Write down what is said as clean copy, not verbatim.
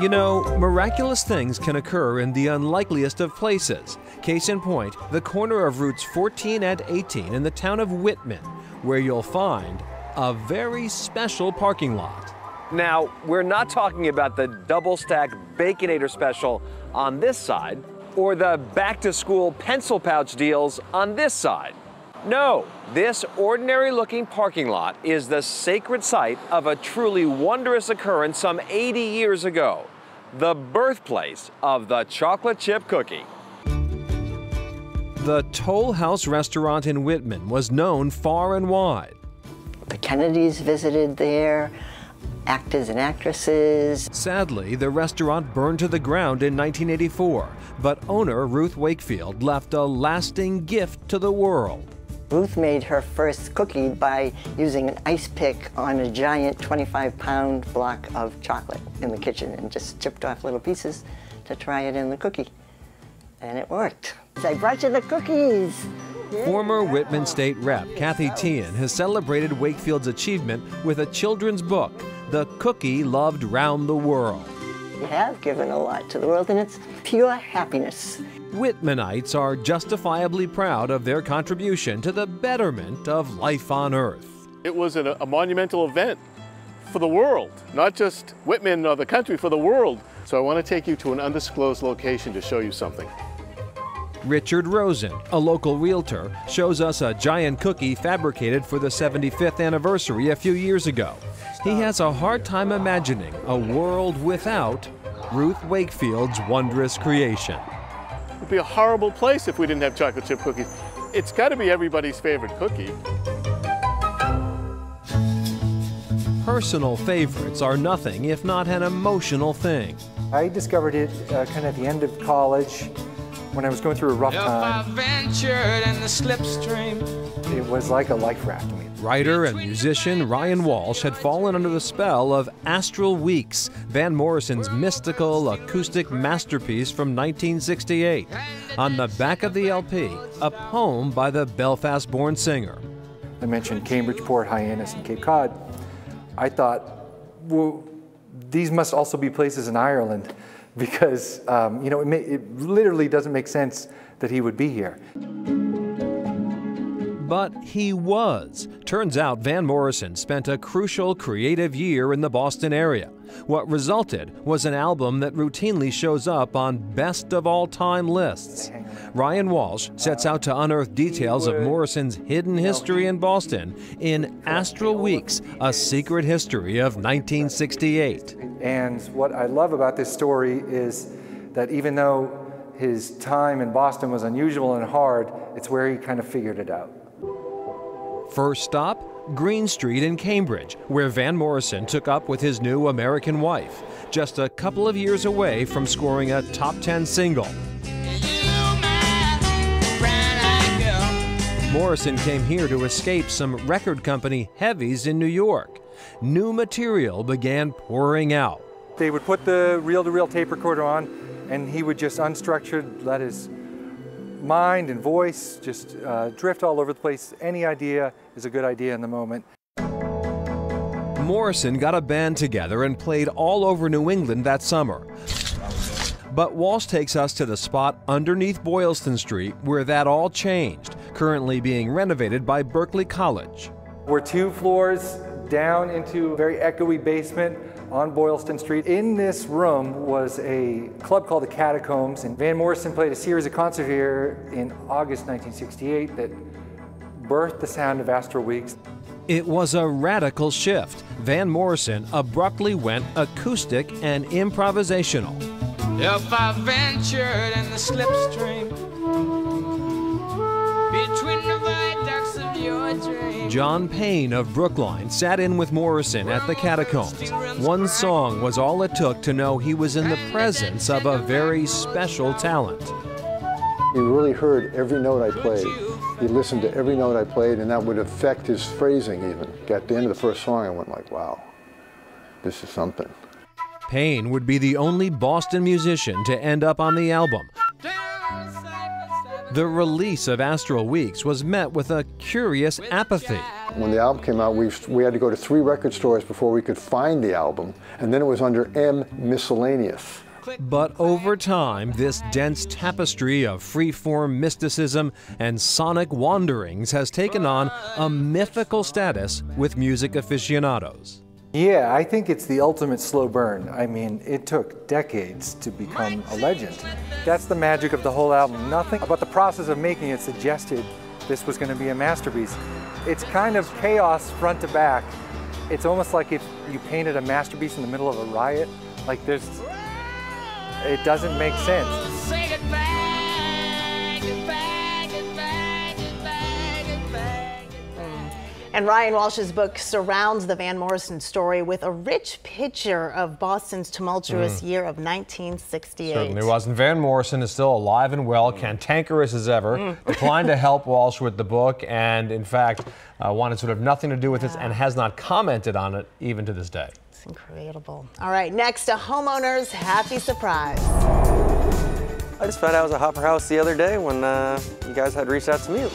You know, miraculous things can occur in the unlikeliest of places. Case in point, the corner of routes 14 and 18 in the town of Whitman, where you'll find a very special parking lot. Now, we're not talking about the double-stack Baconator special on this side, or the back-to-school pencil pouch deals on this side. No, this ordinary-looking parking lot is the sacred site of a truly wondrous occurrence some 80 years ago, the birthplace of the chocolate chip cookie. The Toll House restaurant in Whitman was known far and wide. The Kennedys visited there, actors and actresses. Sadly, the restaurant burned to the ground in 1984, but owner Ruth Wakefield left a lasting gift to the world. Ruth made her first cookie by using an ice pick on a giant 25-pound block of chocolate in the kitchen and just chipped off little pieces to try it in the cookie. And it worked. I brought you the cookies. Former Whitman State Rep Kathy Teehan has celebrated Wakefield's achievement with a children's book, The Cookie Loved Round the World. You have given a lot to the world, and it's pure happiness. Whitmanites are justifiably proud of their contribution to the betterment of life on Earth. It was a monumental event for the world, not just Whitman or the country, for the world. So I want to take you to an undisclosed location to show you something. Richard Rosen, a local realtor, shows us a giant cookie fabricated for the 75th anniversary a few years ago. He has a hard time imagining a world without Ruth Wakefield's wondrous creation. It would be a horrible place if we didn't have chocolate chip cookies. It's got to be everybody's favorite cookie. Personal favorites are nothing if not an emotional thing. I discovered it kind of at the end of college when I was going through a rough time. In the slipstream. It was like a life raft to me. Writer and musician Ryan Walsh had fallen under the spell of Astral Weeks, Van Morrison's mystical acoustic masterpiece from 1968. On the back of the LP, a poem by the Belfast-born singer. I mentioned Cambridge, Port, Hyannis, and Cape Cod. I thought, well, these must also be places in Ireland because, you know, it literally doesn't make sense that he would be here. But he was. Turns out Van Morrison spent a crucial creative year in the Boston area. What resulted was an album that routinely shows up on best of all time lists. Ryan Walsh sets out to unearth details of Morrison's hidden history in Boston in Astral Weeks, A Secret History of 1968. And what I love about this story is that even though his time in Boston was unusual and hard, it's where he kind of figured it out. First stop, Green Street in Cambridge, where Van Morrison took up with his new American wife, just a couple of years away from scoring a top 10 single. Morrison came here to escape some record company heavies in New York. New material began pouring out. They would put the reel-to-reel tape recorder on, and he would just unstructured let his mind and voice just drift all over the place. Any idea is a good idea in the moment. Morrison got a band together and played all over New England that summer. But Walsh takes us to the spot underneath Boylston Street where that all changed, currently being renovated by Berkeley College. We're 2 floors down into a very echoey basement on Boylston Street. In this room was a club called the Catacombs, and Van Morrison played a series of concerts here in August 1968 that birthed the sound of Astral Weeks. It was a radical shift. Van Morrison abruptly went acoustic and improvisational. If I ventured in the slipstream between the viaducts of your dream. John Payne of Brookline sat in with Morrison at the Catacombs. One song was all it took to know he was in the presence of a very special talent. He really heard every note I played. He listened to every note I played, and that would affect his phrasing even. At the end of the first song, I went like, wow, this is something. Payne would be the only Boston musician to end up on the album. The release of Astral Weeks was met with a curious apathy. When the album came out, we had to go to 3 record stores before we could find the album, and then it was under M Miscellaneous. But over time, this dense tapestry of free-form mysticism and sonic wanderings has taken on a mythical status with music aficionados. Yeah, I think it's the ultimate slow burn. I mean, it took decades to become a legend. That's the magic of the whole album. Nothing about the process of making it suggested this was going to be a masterpiece. It's kind of chaos front to back. It's almost like if you painted a masterpiece in the middle of a riot. Like it doesn't make sense. Say goodbye, goodbye, goodbye, goodbye, goodbye, goodbye. And Ryan Walsh's book surrounds the Van Morrison story with a rich picture of Boston's tumultuous year of 1968. Certainly was. And Van Morrison is still alive and well, cantankerous as ever, declined to help Walsh with the book, and in fact wanted sort of nothing to do with it and has not commented on it even to this day. It's incredible. All right, next, a homeowner's happy surprise. I just found out I was at Hopper House the other day when you guys had reached out to me.